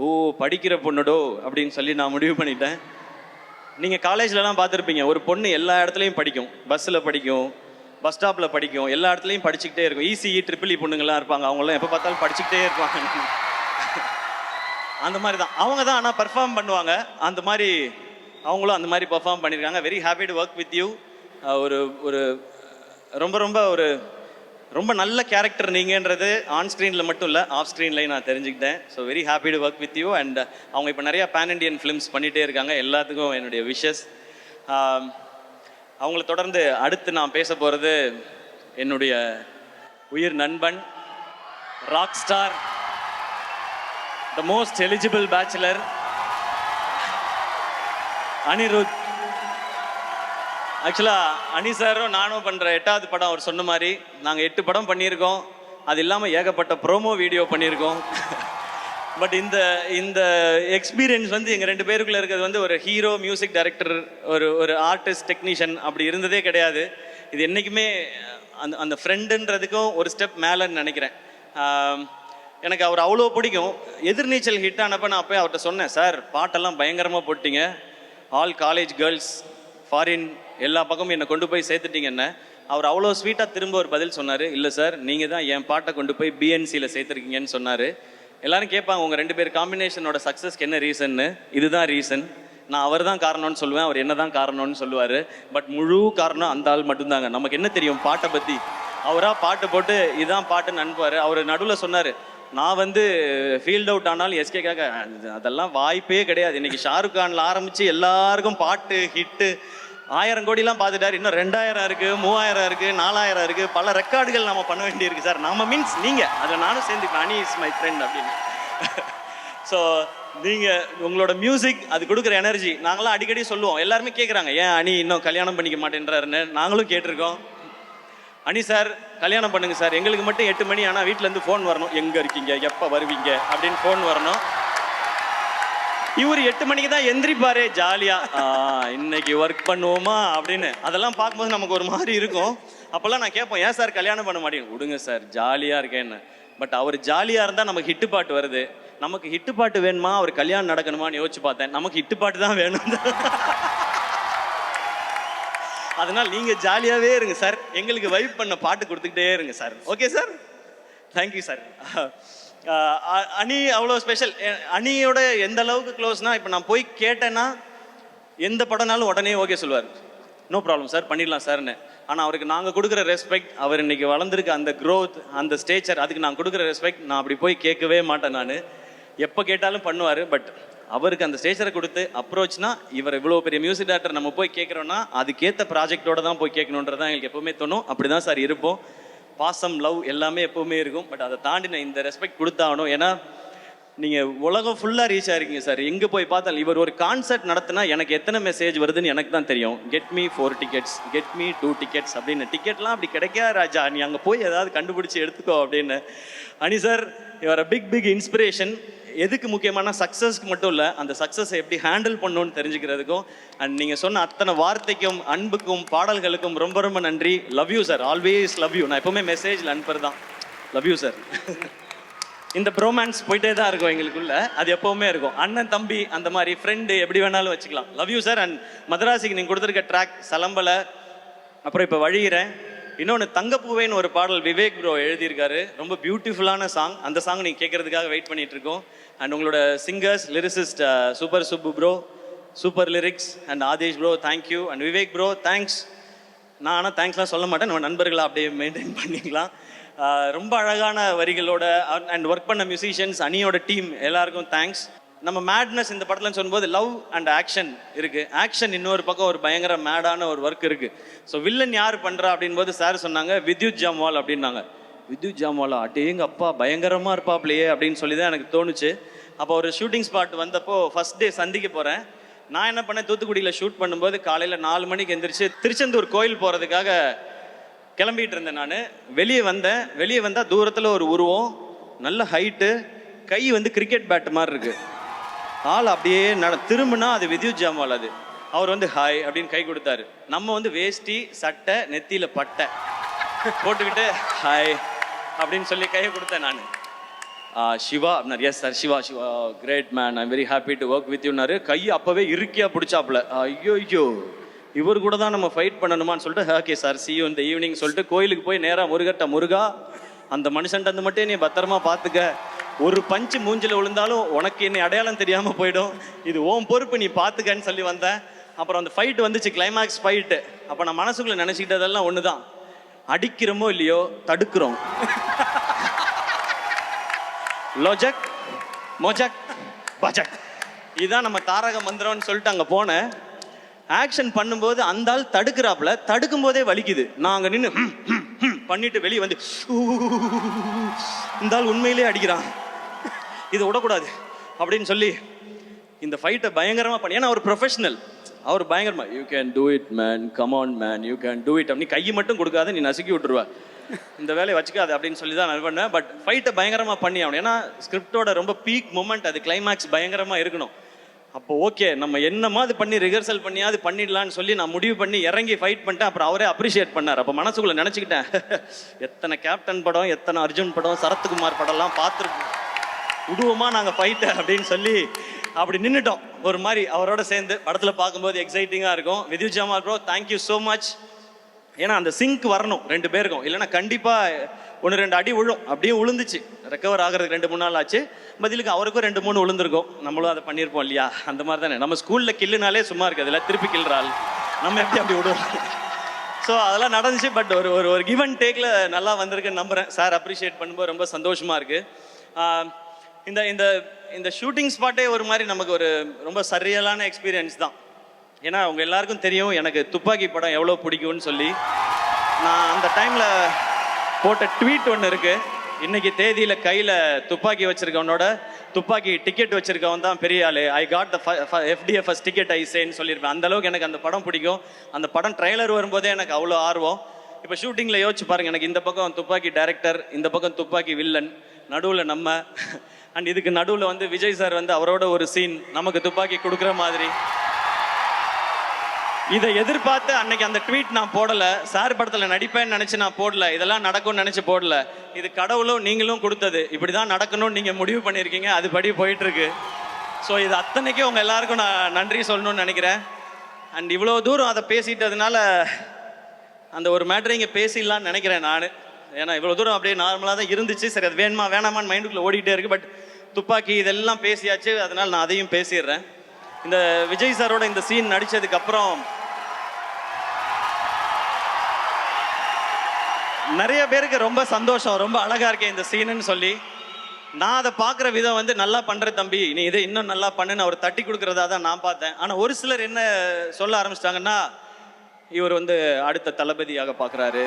ஓ, படிக்கிற பொண்ணுடோ அப்படின்னு சொல்லி நான் முடிவு பண்ணிட்டேன். நீங்கள் காலேஜ்லலாம் பார்த்துருப்பீங்க, ஒரு பொண்ணு எல்லா இடத்துலையும் படிக்கும். பஸ்ஸில் படிக்கும், பஸ் ஸ்டாப்பில் படிக்கும், எல்லா இடத்துலையும் படிச்சுக்கிட்டே இருக்கும். இசிஇ ட்ரிபிள் இ பொண்ணுங்கள்லாம் இருப்பாங்க, அவங்களாம் எப்போ பார்த்தாலும் படிச்சுக்கிட்டே இருப்பாங்க. அந்த மாதிரி தான் அவங்க தான். ஆனால் பர்ஃபார்ம் பண்ணுவாங்க. அந்த மாதிரி அவங்களும் அந்த மாதிரி பர்ஃபார்ம் பண்ணியிருக்காங்க. Very happy to work with you. ஒரு ஒரு ரொம்ப ரொம்ப ஒரு ரொம்ப நல்ல கேரக்டர் நீங்கன்றது ஆன் ஸ்க்ரீனில் மட்டும் இல்லை, ஆஃப் ஸ்க்ரீன்லையும் நான் தெரிஞ்சுக்கிட்டேன். So very happy to work with you. And அவங்க இப்போ நிறையா பேன் இண்டியன் ஃபிலிம்ஸ் பண்ணிகிட்டே இருக்காங்க. எல்லாத்துக்கும் என்னுடைய விஷஸ். அவங்கள தொடர்ந்து அடுத்து நான் பேச போகிறது என்னுடைய உயிர் நண்பன், rock star, the most eligible bachelor, Anirudh. ஆக்சுவலாக அனி சாரும் நானும் பண்ணுற 8வது படம் அவர் சொன்ன மாதிரி நாங்கள் 8 படம் பண்ணியிருக்கோம். அது இல்லாமல் ஏகப்பட்ட ப்ரோமோ வீடியோ பண்ணியிருக்கோம். பட் இந்த இந்த எக்ஸ்பீரியன்ஸ் வந்து எங்கள் 2 பேருக்குள்ளே இருக்கிறது வந்து ஒரு ஹீரோ, மியூசிக் டைரக்டர், ஒரு ஆர்டிஸ்ட், டெக்னீஷியன் அப்படி இருந்ததே கிடையாது. இது என்றைக்குமே அந்த அந்த ஃப்ரெண்டுன்றதுக்கும் ஒரு ஸ்டெப் மேலேன்னு நினைக்கிறேன். எனக்கு அவர் அவ்வளோ பிடிக்கும். எதிர்நீச்சல் ஹிட் ஆனப்போ நான் அப்போயே அவர்கிட்ட சொன்னேன், சார் பாட்டெல்லாம் பயங்கரமாக போட்டிங்க, ஆல் காலேஜ் கேர்ள்ஸ், ஃபாரின் எல்லா பக்கமும் என்னை கொண்டு போய் சேர்த்துட்டீங்க என்ன. அவர் அவ்வளோ ஸ்வீட்டாக திரும்ப ஒரு பதில் சொன்னார், இல்லை சார் நீங்கள் தான் என் பாட்டை கொண்டு போய் பிஎன்சியில் சேர்த்துருக்கீங்கன்னு சொன்னார். எல்லாரும் கேட்பாங்க உங்கள் 2 பேர் காம்பினேஷனோட சக்ஸஸ்க்கு என்ன ரீசன்னு. இதுதான் ரீசன். நான் அவர் தான் காரணம்னு சொல்லுவேன், அவர் என்ன தான் காரணம்னு சொல்லுவார். பட் முழு காரணம் அந்த ஆள் மட்டும்தாங்க. நமக்கு என்ன தெரியும் பாட்டை பற்றி? அவராக பாட்டு போட்டு இதுதான் பாட்டுன்னு அனுப்புவார். அவர் நடுவில் சொன்னார், நான் வந்து ஃபீல்ட் அவுட் ஆனாலும் எஸ்கேக்காக அதெல்லாம் வாய்ப்பே கிடையாது. இன்றைக்கி ஷாருக் கானில் ஆரம்பித்து எல்லாருக்கும் பாட்டு ஹிட்டு 1000 கோடிலாம் பார்த்துட்டார். இன்னும் 2000 இருக்குது, 3000 இருக்குது, 4000 இருக்குது. பல ரெக்கார்டுகள் நம்ம பண்ண வேண்டியிருக்கு சார். நம்ம மீன்ஸ் நீங்கள், அதில் நானும் சேர்ந்துக்கலாம். அனி இஸ் மை ஃப்ரெண்ட் அப்படின்னு. ஸோ நீங்கள் உங்களோட மியூசிக் அது கொடுக்குற எனர்ஜி நாங்களாம் அடிக்கடி சொல்லுவோம். எல்லாருமே கேட்குறாங்க, ஏன் அனி இன்னும் கல்யாணம் பண்ணிக்க மாட்டேன்றாருன்னு. நாங்களும் கேட்டிருக்கோம், அனி சார் கல்யாணம் பண்ணுங்க சார், எங்களுக்கு மட்டும் 8 மணி ஆனால் வீட்டிலேருந்து ஃபோன் வரணும், எங்கே இருக்கீங்க, எப்போ வருவீங்க அப்படின்னு ஃபோன் வரணும். இவர் 8 மணிக்கு தான் எந்திரிப்பாரே ஜாலியாக, இன்னைக்கு ஒர்க் பண்ணுவோமா அப்படின்னு. அதெல்லாம் பார்க்கும்போது நமக்கு ஒரு மாதிரி இருக்கும். அப்போல்லாம் நான் கேட்போம், ஏன் சார் கல்யாணம் பண்ண மாட்டேங்க? விடுங்க சார் ஜாலியாக இருக்கேன்னு. பட் அவர் ஜாலியாக இருந்தால் நமக்கு ஹிட்டு பாட்டு வருது. நமக்கு ஹிட்டு பாட்டு வேணுமா, அவர் கல்யாணம் நடக்கணுமான்னு யோசிச்சு பார்த்தேன். நமக்கு ஹிட்டு பாட்டு தான் வேணும். அதனால் நீங்கள் ஜாலியாகவே இருங்க சார், எங்களுக்கு வைப் பண்ண பாட்டு கொடுத்துக்கிட்டே இருங்க sir. Okay sir, thank you sir. அனி அவ்வளோ ஸ்பெஷல். அனியோட எந்த அளவுக்கு க்ளோஸ்னால், இப்போ நான் போய் கேட்டேன்னா எந்த படம்னாலும் உடனே ஓகே சொல்லுவார், நோ ப்ராப்ளம் சார் பண்ணிடலாம் சார்னு. ஆனால் அவருக்கு நாங்கள் கொடுக்குற ரெஸ்பெக்ட், அவர் இன்றைக்கி வளர்ந்துருக்க அந்த க்ரோத், அந்த ஸ்டேச்சர், அதுக்கு நான் கொடுக்குற ரெஸ்பெக்ட் நான் அப்படி போய் கேட்கவே மாட்டேன். நான் எப்போ கேட்டாலும் பண்ணுவார். பட் அவருக்கு அந்த ஸ்டேஜரை கொடுத்து அப்ரோச்னா, இவர் இவ்வளோ பெரிய மியூசிக் டைரக்டர் நம்ம போய் கேட்குறோன்னா அதுக்கேற்ற ப்ராஜெக்டோட தான் போய் கேட்கணுன்றது தான் எங்களுக்கு எப்போவுமே தோணும். அப்படி தான் சார் இருப்போம். பாசம், லவ் எல்லாமே எப்போவுமே இருக்கும். பட் அதை தாண்டி நான் இந்த ரெஸ்பெக்ட் கொடுத்தாகணும். ஏன்னா நீங்கள் உலகம் ஃபுல்லாக ரீச் ஆகிருக்கீங்க சார். எங்கே போய் பார்த்தாலும் இவர் ஒரு கான்சர்ட் நடத்தினா எனக்கு எத்தனை மெசேஜ் வருதுன்னு எனக்கு தான் தெரியும். Get me 4 tickets, get me 2 tickets அப்படின்னு. டிக்கெட்லாம் அப்படி கிடைக்கா ராஜா, நீ அங்கே போய் ஏதாவது கண்டுபிடிச்சி எடுத்துக்கோ அப்படின்னு. அனி சார், யுவர் பிக் இன்ஸ்பிரேஷன். எதுக்கு முக்கியமான சக்ஸஸ்க்கு மட்டும் இல்லை, அந்த சக்ஸஸை எப்படி ஹேண்டில் பண்ணணும்னு தெரிஞ்சுக்கிறதுக்கும். அண்ட் நீங்கள் சொன்ன அத்தனை வார்த்தைக்கும், அன்புக்கும், பாடல்களுக்கும் ரொம்ப ரொம்ப நன்றி. Love you sir, always love you. நான் எப்போவுமே மெசேஜில் அனுப்புறது தான் லவ் யூ சார். இந்த ப்ரோமான்ஸ் போயிட்டே தான் இருக்கும் எங்களுக்குள்ள, அது எப்போவுமே இருக்கும். அண்ணன் தம்பி அந்த மாதிரி, ஃப்ரெண்டு எப்படி வேணாலும் வச்சுக்கலாம். Love you sir. அண்ட் மதராசிக்கு நீங்கள் கொடுத்துருக்க ட்ராக் சலம்பலை, அப்புறம் இப்போ வழிகிறேன். இன்னொன்று தங்கப்பூவேன்னு ஒரு பாடல் விவேக் ப்ரோ எழுதியிருக்காரு, ரொம்ப பியூட்டிஃபுல்லான சாங். அந்த சாங் நீங்கள் கேட்குறதுக்காக வெயிட் பண்ணிட்டு இருக்கோம். அண்ட் உங்களோட singers, lyricist super Subbu bro, super lyrics. And Aadesh bro thank you. And Vivek bro thanks. நான் ஆனால் தேங்க்ஸ்லாம் சொல்ல மாட்டேன், நம்ம நண்பர்களாக அப்படியே மெயின்டைன் பண்ணிக்கலாம். ரொம்ப அழகான வரிகளோட அண்ட் ஒர்க் பண்ண மியூசிஷியன்ஸ் அணியோட டீம் எல்லாருக்கும் தேங்க்ஸ். நம்ம மேட்னஸ் இந்த படத்தில் சொல்லும்போது லவ் அண்ட் ஆக்ஷன் இருக்குது. ஆக்ஷன் இன்னொரு பக்கம் ஒரு பயங்கர மேடான ஒரு ஒர்க் இருக்குது. ஸோ வில்லன் யார் பண்ணுறா அப்படின்போது சார் சொன்னாங்க வித்யுத் ஜாம்வால் அப்படின்னாங்க. வித்யுத் ஜாம்வாலா, அட்டேங்க அப்பா பயங்கரமாக இருப்பாப்லையே அப்படின்னு சொல்லி தான் எனக்கு தோணுச்சு. அப்போ ஒரு ஷூட்டிங் ஸ்பாட் வந்தப்போ ஃபஸ்ட் டே சந்திக்க போகிறேன். நான் என்ன பண்ணேன், தூத்துக்குடியில் ஷூட் பண்ணும்போது காலையில் 4 மணிக்கு எந்திரிச்சு திருச்செந்தூர் கோயில் போகிறதுக்காக கிளம்பிட்டு இருந்தேன். நான் வெளியே வந்தால் தூரத்தில் ஒரு உருவம், நல்ல ஹைட்டு, கை வந்து கிரிக்கெட் பேட் மாதிரி இருக்கு. ஆள் அப்படியே திரும்பினா அது வித்யுத் ஜாம்வால். அது அவர் வந்து ஹாய் அப்படின்னு கை கொடுத்தாரு. நம்ம வந்து வேஷ்டி சட்டை நெத்தியில் பட்டை போட்டுக்கிட்டு ஹாய் அப்படின்னு சொல்லி கையை கொடுத்தேன் நான். சிவா அப்படின்னாரு. Yes sir, Siva great man, I'm very happy to work with யூனாரு. கை அப்போவே இருக்கியா பிடிச்சாப்புல. ஐயோ இவர் கூட தான் நம்ம ஃபைட் பண்ணணுமான்னு சொல்லிட்டு ஓகே சார் சி யூ இந்த ஈவினிங் சொல்லிட்டு கோயிலுக்கு போய் நேராக முருகா அந்த மனுஷன்ட்டு வந்து மட்டும் நீ பத்திரமா பார்த்துக்க, ஒரு பஞ்சு மூஞ்சில் விழுந்தாலும் உனக்கு என்னை அடையாளம் தெரியாமல் போயிடும், இது ஓம் பொறுப்பு, நீ பார்த்துக்கன்னு சொல்லி வந்தேன். அப்புறம் அந்த ஃபைட் வந்துச்சு, கிளைமேக்ஸ் ஃபைட்டு. அப்போ நான் மனசுக்குள்ளே நினச்சிக்கிட்டதெல்லாம் ஒன்று தான், அடிக்கிறோமோ இல்லையோ தடுக்கிறோம். லோஜக் மோஜக் பஜக், இதுதான் நம்ம தாரக மந்திரம்னு சொல்லிட்டு அங்கே போனேன். ஆக்ஷன் பண்ணும்போது அந்த ஆள் தடுக்கிறாப்புல, தடுக்கும் போதே வலிக்குது. நான் அங்கே நின்று பண்ணிட்டு வெளியே வந்து இந்த ஆள் உண்மையிலே அடிக்கிறான், இதை விடக்கூடாது அப்படின்னு சொல்லி இந்த ஃபைட்டை பயங்கரமாக பண்ணி, ஏன்னா அவர் ப்ரொஃபஷனல், அவர் பயங்கரமா you can do it man, come on man, you can do it. அப்படி கையை மட்டும் கொடுக்காத, நீ நசுக்கி விட்டுருவ, இந்த வேலையை வச்சுக்காது அப்படின்னு சொல்லி தான் நான் பண்ணேன். பட் ஃபைட்டை பயங்கரமாக பண்ணி ஆகணும், ஏன்னா ஸ்கிரிப்டோட ரொம்ப பீக் மொமெண்ட் அது, கிளைமேக்ஸ் பயங்கரமாக இருக்கணும். அப்போ ஓகே நம்ம என்னமாவது பண்ணி ரிஹர்சல் பண்ணியாவது பண்ணிடலான்னு சொல்லி நான் முடிவு பண்ணி இறங்கி ஃபைட் பண்ணிட்டேன். அப்புறம் அவரே அப்ரிஷியேட் பண்ணார். அப்போ மனசுக்குள்ளே நினச்சிக்கிட்டேன், எத்தனை கேப்டன் படம், எத்தனை அர்ஜுன் படம், சரத்குமார் படம்லாம் பார்த்துருக்கோம், விடுவோமா நாங்கள் ஃபைட்டை அப்படின்னு சொல்லி அப்படி நின்றுட்டோம். ஒரு மாதிரி அவரோட சேர்ந்து படத்தில் பார்க்கும்போது எக்ஸைட்டிங்காக இருக்கும். Vidyut Jamwal bro thank you so much. ஏன்னா அந்த சிங்க் வரணும் 2 பேருக்கும், இல்லைன்னா கண்டிப்பாக 1-2 அடி விழும். அப்படியே விழுந்துச்சு, ரெக்கவர் ஆகிறதுக்கு 2-3 நாள் ஆச்சு. பதிலுக்கு அவருக்கும் 2-3 விழுந்திருக்கும், நம்மளும் அதை பண்ணியிருப்போம் இல்லையா. அந்த மாதிரி தானே நம்ம ஸ்கூலில் கில்லுனாலே சும்மா இருக்குது, இல்லை திருப்பி கில்றாள், நம்ம எப்படி அப்படி விடுவோம். ஸோ அதெல்லாம் நடந்துச்சு. பட் ஒரு ஒரு கிவ் அண்ட் டேக்கில் நல்லா வந்திருக்குன்னு நம்புகிறேன். சார் அப்ரிஷியேட் பண்ணும்போது ரொம்ப சந்தோஷமாக இருக்குது. இந்த இந்த இந்த ஷூட்டிங் ஸ்பாட்டே ஒரு மாதிரி நமக்கு ஒரு ரொம்ப சரியலான எக்ஸ்பீரியன்ஸ் தான். ஏன்னா அவங்க எல்லாருக்கும் தெரியும் எனக்கு துப்பாக்கி படம் எவ்வளோ பிடிக்கும்னு சொல்லி. நான் அந்த டைமில் போட்ட ட்வீட் ஒன்று இருக்குது, இன்னைக்கு தேதியில் கையில் துப்பாக்கி வச்சுருக்கவனோட துப்பாக்கி டிக்கெட் வச்சுருக்கவன் தான் பெரிய ஆள், I got the FDFS ticket I சேன்னு சொல்லியிருப்பேன். அந்தளவுக்கு எனக்கு அந்த படம் பிடிக்கும். அந்த படம் ட்ரெய்லர் வரும்போதே எனக்கு அவ்வளோ ஆர்வம். இப்போ ஷூட்டிங்கில் யோசிச்சு பாருங்கள், எனக்கு இந்த பக்கம் துப்பாக்கி டைரக்டர், இந்த பக்கம் துப்பாக்கி வில்லன், நடுவில் நம்ம, அண்ட் இதுக்கு நடுவில் வந்து விஜய் சார் வந்து அவரோட ஒரு சீன் நமக்கு துப்பாக்கி கொடுக்குற மாதிரி. இதை எதிர்பார்த்து அன்னைக்கு அந்த ட்வீட் நான் போடலை, சார் படத்தில் நடிப்பேன்னு நினச்சி நான் போடல, இதெல்லாம் நடக்கும்னு நினச்சி போடல. இது கடவுளும் நீங்களும் கொடுத்தது, இப்படி தான் நடக்கணும்னு நீங்கள் முடிவு பண்ணியிருக்கீங்க, அதுபடி போயிட்டுருக்கு. ஸோ இது அத்தனைக்கும் உங்கள் எல்லாருக்கும் நான் நன்றி சொல்லணும்னு நினைக்கிறேன். அண்ட் இவ்வளோ தூரம் அதை பேசிட்டதுனால அந்த ஒரு மேட்ரை இங்கே பேசிடலான்னு நினைக்கிறேன் நான். ஏன்னா இவ்வளோ தூரம் அப்படியே நார்மலாக தான் இருந்துச்சு, சரி அது வேணுமா வேணாமான்னு மைண்டுக்குள்ளே ஓடிக்கிட்டே இருக்குது. பட் துப்பாக்கி இதெல்லாம் பேசியாச்சு, அதனால் நான் அதையும் பேசிடுறேன். இந்த விஜய் சாரோட இந்த சீன் நடித்ததுக்கப்புறம் நிறைய பேருக்கு ரொம்ப சந்தோஷம், ரொம்ப அழகாக இருக்கேன் இந்த சீனுன்னு சொல்லி. நான் அதை பார்க்குற விதம் வந்து நல்லா பண்ணுற தம்பி, நீ இதை இன்னும் நல்லா பண்ணுன்னு அவர் தட்டி கொடுக்குறதா தான் நான் பார்த்தேன். ஆனால் ஒரு சிலர் என்ன சொல்ல ஆரம்பிச்சிட்டாங்கன்னா, இவர் வந்து அடுத்த தளபதியாக பார்க்குறாரு,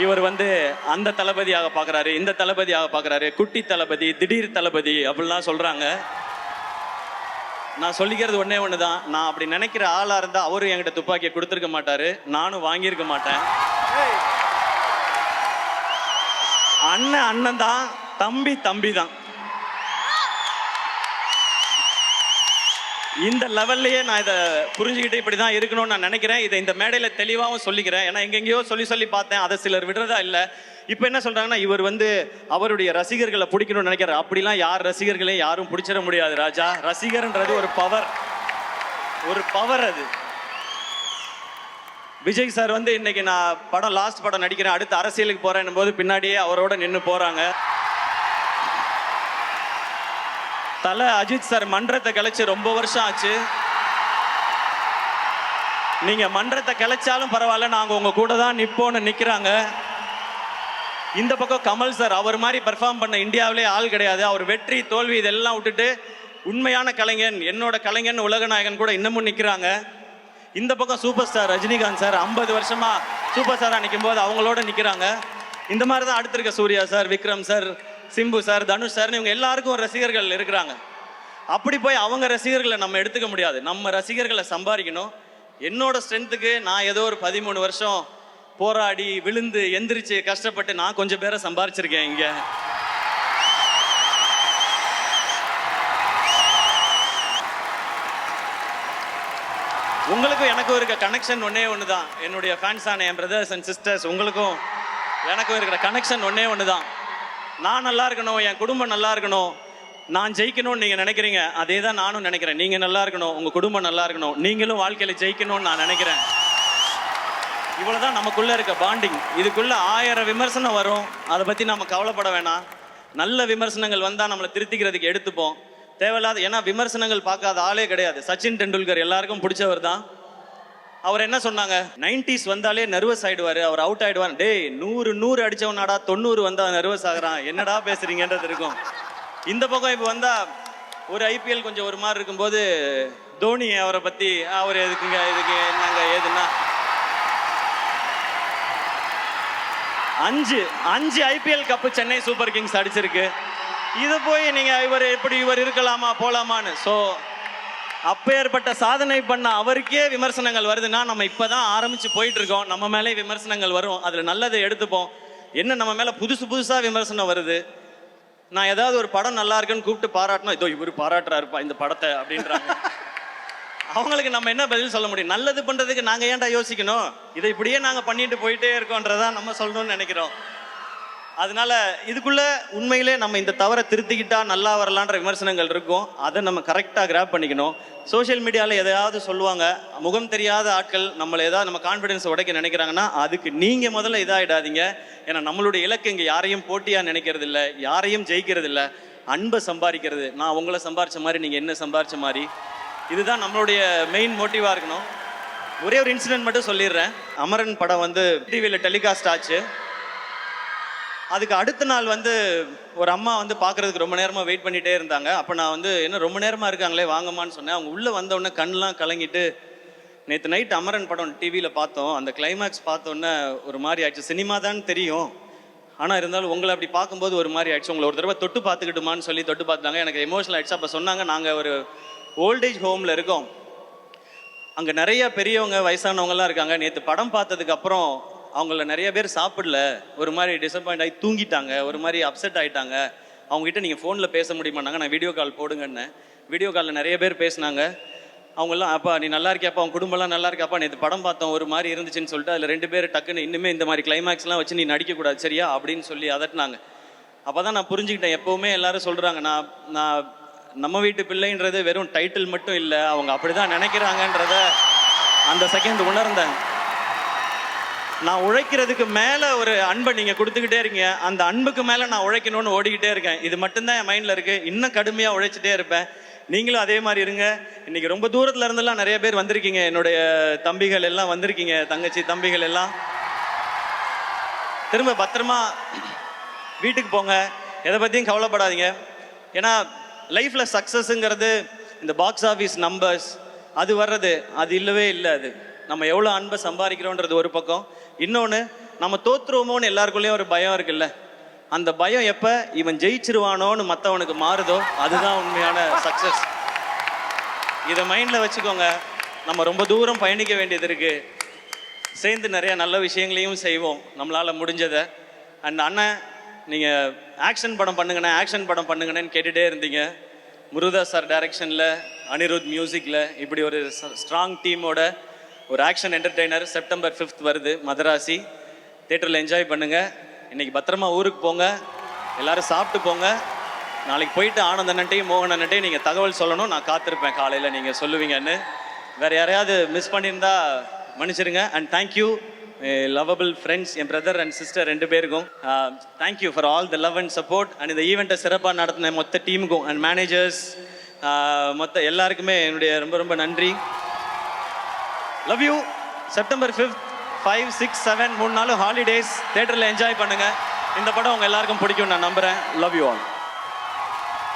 இவர் வந்து அந்த தளபதியாக பார்க்குறாரு, இந்த தளபதியாக பார்க்குறாரு, குட்டி தளபதி, திடீர் தளபதி அப்படிலாம் சொல்கிறாங்க. நான் சொல்லிக்கிறது ஒன்றே ஒன்று தான், நான் அப்படி நினைக்கிற ஆளாக இருந்தால் அவரும் என்கிட்ட துப்பாக்கியை கொடுத்துருக்க மாட்டார், நானும் வாங்கியிருக்க மாட்டேன். அண்ணன் அண்ணன் தான், தம்பி தம்பி தான். இந்த லெவல்லையே நான் இதை புரிஞ்சுக்கிட்டு இப்படி தான் இருக்கணும்னு நான் நினைக்கிறேன். இதை இந்த மேடையில் தெளிவாகவும் சொல்லிக்கிறேன். ஏன்னா எங்கெங்கேயோ சொல்லி பார்த்தேன், அதை சிலர் விடுறதா இல்லை. இப்போ என்ன சொல்கிறாங்கன்னா, இவர் வந்து அவருடைய ரசிகர்களை பிடிக்கணும்னு நினைக்கிறார். அப்படிலாம் யார் ரசிகர்களையும் யாரும் பிடிச்சிட முடியாது ராஜா. ரசிகர்ன்றது ஒரு பவர், ஒரு பவர் அது. விஜய் சார் வந்து இன்னைக்கு நான் படம் லாஸ்ட் படம் நடிக்கிறேன், அடுத்து அரசியலுக்கு போகிறேன் போது பின்னாடியே அவரோட நின்று போகிறாங்க. தலை அஜித் சார் மன்றத்தை கழிச்சு ரொம்ப வருஷம் ஆச்சு. நீங்க மன்றத்தை கிளைச்சாலும் பரவாயில்ல, நாங்க உங்க கூட தான் நிப்போன்னு நிக்கிறாங்க. இந்த பக்கம் கமல் சார், அவர் மாதிரி பெர்ஃபார்ம் பண்ண இந்தியாவிலே ஆள் கிடையாது. அவர் வெற்றி தோல்வி இதெல்லாம் விட்டுட்டு உண்மையான கலைஞன், என்னோட கலைஞன், உலகநாயகன் கூட இன்னமும் நிக்கிறாங்க. இந்த பக்கம் சூப்பர் ஸ்டார் ரஜினிகாந்த் சார் 50 வருஷமா சூப்பர் ஸ்டாரா நிற்கும் போது அவங்களோட நிக்கிறாங்க. இந்த மாதிரி தான் அடுத்திருக்க Suriya sir, Vikram sir, Simbu sir, Dhanush sir, இவங்க எல்லாருக்கும் ரசிகர்கள் இருக்கிறாங்க. அப்படி போய் அவங்க ரசிகர்களை நம்ம எடுத்துக்க முடியாது. நம்ம ரசிகர்களை சம்பாதிக்கணும். என்னோட ஸ்ட்ரென்த்துக்கு நான் ஏதோ ஒரு 13 வருஷம் போராடி விழுந்து எந்திரிச்சு கஷ்டப்பட்டு நான் கொஞ்சம் பேரை சம்பாரிச்சிருக்கேன் இங்க. உங்களுக்கும் எனக்கும் இருக்க கனெக்ஷன் ஒன்னே ஒன்று தான். என்னுடைய ஃபேன்ஸான என் பிரதர்ஸ் அண்ட் சிஸ்டர்ஸ், உங்களுக்கும் எனக்கும் இருக்கிற கனெக்ஷன் ஒன்னே ஒன்று தான். நான் நல்லா இருக்கணும், என் குடும்பம் நல்லா இருக்கணும், நான் ஜெயிக்கணும்னு நீங்கள் நினைக்கிறீங்க, அதே தான் நானும் நினைக்கிறேன். நீங்கள் நல்லா இருக்கணும், உங்கள் குடும்பம் நல்லா இருக்கணும், நீங்களும் வாழ்க்கையில் ஜெயிக்கணும்னு நான் நினைக்கிறேன். இவ்வளோதான் நமக்குள்ளே இருக்க பாண்டிங். இதுக்குள்ளே 1000 விமர்சனம் வரும், அதை பற்றி நம்ம கவலைப்பட வேணாம். நல்ல விமர்சனங்கள் வந்தால் நம்மளை திருத்திக்கிறதுக்கு எடுத்துப்போம். தேவையில்லாத, ஏன்னா விமர்சனங்கள் பார்க்காத ஆளே கிடையாது. சச்சின் டெண்டுல்கர் எல்லாருக்கும் பிடிச்சவர் தான். அவர் என்ன சொன்னாங்க, 90s வந்தாலே நர்வஸ் ஆயிடுவாரு, அவர் அவுட் ஆயிடுவார். டேய் 100 அடிச்சவனாடா, 90 வந்தா நர்வஸ் ஆகுறான், என்னடா பேசுறீங்கன்றது இருக்கும். இந்த பக்கம் இப்போ வந்தா ஒரு IPL கொஞ்சம் ஒரு மாதிரி இருக்கும்போது தோனி அவரை பத்தி, அவர் எதுக்குங்க, இதுக்கு என்னங்க ஏதுன்னா, 5 IPL cup Chennai super Kings அடிச்சிருக்கு. இது போய் நீங்க இவர் இருக்கலாமா போலாமான்னு. ஸோ அப்பேற்பட்ட சாதனை பண்ண அவருக்கே விமர்சனங்கள் வருதுன்னா, நம்ம இப்பதான் ஆரம்பிச்சு போயிட்டு இருக்கோம். நம்ம மேலே விமர்சனங்கள் வரும், அதுல நல்லதை எடுத்துப்போம். என்ன நம்ம மேல புதுசா விமர்சனம் வருது. நான் ஏதாவது ஒரு படம் நல்லா இருக்குன்னு கூப்பிட்டு பாராட்டணும், இதோ இவர் பாராட்டுறாருப்பா இந்த படத்தை அப்படின்றாங்க. அவங்களுக்கு நம்ம என்ன பதில் சொல்ல முடியும்? நல்லது பண்றதுக்கு நாங்க ஏன்டா யோசிக்கணும், இதை இப்படியே நாங்க பண்ணிட்டு போயிட்டே இருக்கோன்றதான் நம்ம சொல்லணும்னு நினைக்கிறோம். அதனால இதுக்குள்ள உண்மையிலே நம்ம இந்த தவறை திருத்திக்கிட்டா நல்லா வரலான்ற விமர்சனங்கள் இருக்கும். அதை நம்ம கரெக்டாக கிராப் பண்ணிக்கணும். சோஷியல் மீடியாவில் எதையாவது சொல்லுவாங்க, முகம் தெரியாத ஆட்கள் நம்மளை ஏதாவது நம்ம கான்ஃபிடென்ஸ் உடைக்க நினைக்கிறாங்கன்னா அதுக்கு நீங்கள் முதல்ல இதாகிடாதீங்க. ஏன்னா நம்மளுடைய இலக்கு இங்கே யாரையும் போட்டியாக நினைக்கிறது இல்லை, யாரையும் ஜெயிக்கிறது இல்லை, அன்பை சம்பாதிக்கிறது. நான் உங்களை சம்பாரிச்ச மாதிரி நீங்கள் என்ன சம்பாரிச்ச மாதிரி, இதுதான் நம்மளுடைய மெயின் மோட்டிவாக இருக்கணும். ஒரே ஒரு இன்சிடென்ட் மட்டும் சொல்லிடுறேன். அமரன் படம் டிவியில் டெலிகாஸ்ட் ஆச்சு. அதுக்கு அடுத்த நாள் ஒரு அம்மா பார்க்கறதுக்கு ரொம்ப நேரமாக வெயிட் பண்ணிகிட்டே இருந்தாங்க. அப்போ நான் என்ன ரொம்ப நேரமாக இருக்காங்களே வாங்கம்மான்னு சொன்னேன். அவங்க உள்ளே வந்தோடனே கண்ணெலாம் கலங்கிட்டு, நேற்று நைட் அமரன் படம் டிவியில் பார்த்தோம், அந்த கிளைமேக்ஸ் பார்த்தோன்னே ஒரு மாதிரி ஆயிடுச்சு. சினிமா தான் தெரியும், ஆனால் இருந்தாலும் உங்களை அப்படி பார்க்கும்போது ஒரு மாதிரி ஆயிடுச்சு, உங்களை ஒரு தடவை தொட்டு பார்த்துக்கிட்டுமான்னு சொல்லி தொட்டு பார்த்தாங்க. எனக்கு எமோஷனல் ஆயிடுச்சு. அப்போ சொன்னாங்க, நாங்கள் ஒரு ஓல்டேஜ் ஹோமில் இருக்கோம், அங்கே நிறைய பெரியவங்க வயசானவங்கலாம் இருக்காங்க. நேற்று படம் பார்த்ததுக்கு அப்புறம் அவங்கள நிறைய பேர் சாப்பிடல, ஒரு மாதிரி டிசப்பாயிண்ட் ஆகி தூங்கிட்டாங்க, ஒரு மாதிரி அப்செட் ஆகிட்டாங்க. அவங்ககிட்ட நீங்கள் ஃபோனில் பேச முடியுமான்னாங்க. நான் வீடியோ கால் போடுங்கன்னு. வீடியோ காலில் நிறைய பேர் பேசினாங்க. அவங்கெல்லாம், அப்பா நீ நல்லா இருக்கியாப்பா, அவங்க குடும்பம்லாம் நல்லா இருக்காப்பா, நேற்று படம் பார்த்தோம் ஒரு மாதிரி இருந்துச்சுன்னு சொல்லிட்டு அதில் 2 பேர் டக்குன்னு இனிமேல் இந்த மாதிரி கிளைமேக்ஸ்லாம் வச்சு நீ நடிக்கக்கூடாது சரியா அப்படின்னு சொல்லி அதட்டினாங்க. அப்போ தான் நான் புரிஞ்சுக்கிட்டேன். எப்போவுமே எல்லாரும் சொல்கிறாங்க, நான் நம்ம வீட்டு பிள்ளைன்றது வெறும் டைட்டில் மட்டும் இல்லை, அவங்க அப்படி தான் நினைக்கிறாங்கன்றத அந்த செகண்ட் உணர்ந்தேன். நான் உழைக்கிறதுக்கு மேலே ஒரு அன்பை நீங்கள் கொடுத்துக்கிட்டே இருக்கீங்க, அந்த அன்புக்கு மேலே நான் உழைக்கணும்னு ஓடிக்கிட்டே இருக்கேன். இது மட்டும்தான் என் மைண்டில் இருக்குது. இன்னும் கடுமையாக உழைச்சிட்டே இருப்பேன். நீங்களும் அதே மாதிரி இருங்க. இன்றைக்கி ரொம்ப தூரத்தில் இருந்தெல்லாம் நிறைய பேர் வந்திருக்கீங்க, என்னுடைய தம்பிகள் எல்லாம் வந்திருக்கீங்க, தங்கச்சி தம்பிகள் எல்லாம். திரும்ப பத்திரமா வீட்டுக்கு போங்க, எதை பற்றியும் கவலைப்படாதீங்க. ஏன்னா லைஃப்பில் சக்ஸஸுங்கிறது இந்த பாக்ஸ் ஆஃபீஸ் நம்பர்ஸ் அது வர்றது அது இல்லவே இல்லை. அது நம்ம எவ்வளோ அன்பை சம்பாதிக்கிறோன்றது ஒரு பக்கம். இன்னொன்று, நம்ம தோற்றுருவோமோன்னு எல்லாருக்குள்ளேயும் ஒரு பயம் இருக்குல்ல, அந்த பயம் எப்போ இவன் ஜெயிச்சிருவானோன்னு மற்றவனுக்கு மாறுதோ அதுதான் உண்மையான சக்ஸஸ். இதை மைண்டில் வச்சுக்கோங்க. நம்ம ரொம்ப தூரம் பயணிக்க வேண்டியது இருக்குது. சேர்ந்து நிறைய நல்ல விஷயங்களையும் செய்வோம் நம்மளால் முடிஞ்சதை. அண்ட் அண்ணன், நீங்கள் ஆக்ஷன் படம் பண்ணுங்கன்னு கேட்டுகிட்டே இருந்தீங்க. முருகதாஸ் சார் டைரக்ஷனில், அனிருத் மியூசிக்கில், இப்படி ஒரு ஸ்ட்ராங் டீமோட ஒரு ஆக்ஷன் என்டர்டெய்னர் செப்டம்பர் 5th வருது மதராசி. தேட்டரில் என்ஜாய் பண்ணுங்கள். இன்றைக்கி பத்திரமா ஊருக்கு போங்க, எல்லோரும் சாப்பிட்டு போங்க. நாளைக்கு போயிட்டு ஆனந்த் அண்ணன்ட்டையும் மோகன் அண்ணன்ட்டையும் நீங்கள் தகவல் சொல்லணும். நான் காத்திருப்பேன் காலையில் நீங்கள் சொல்லுவீங்கன்னு. வேறு யாரையாவது மிஸ் பண்ணியிருந்தா மன்னிச்சிருங்க. And thank you lovable friends, N brother and sister 2 பேருக்கும் thank you for all the love and support. And இந்த ஈவெண்ட்டை சிறப்பாக நடத்தின மொத்த டீமுக்கும் அண்ட் மேனேஜர்ஸ் மொத்த எல்லாருக்குமே என்னுடைய ரொம்ப ரொம்ப நன்றி. Love you. செப்டம்பர் 5th 5, 6, 7 3 நாள் ஹாலிடேஸ் தியேட்டரில் என்ஜாய் பண்ணுங்க. இந்த படம் உங்க எல்லாருக்கும் பிடிக்கும் நான் நம்புறேன். Love you all.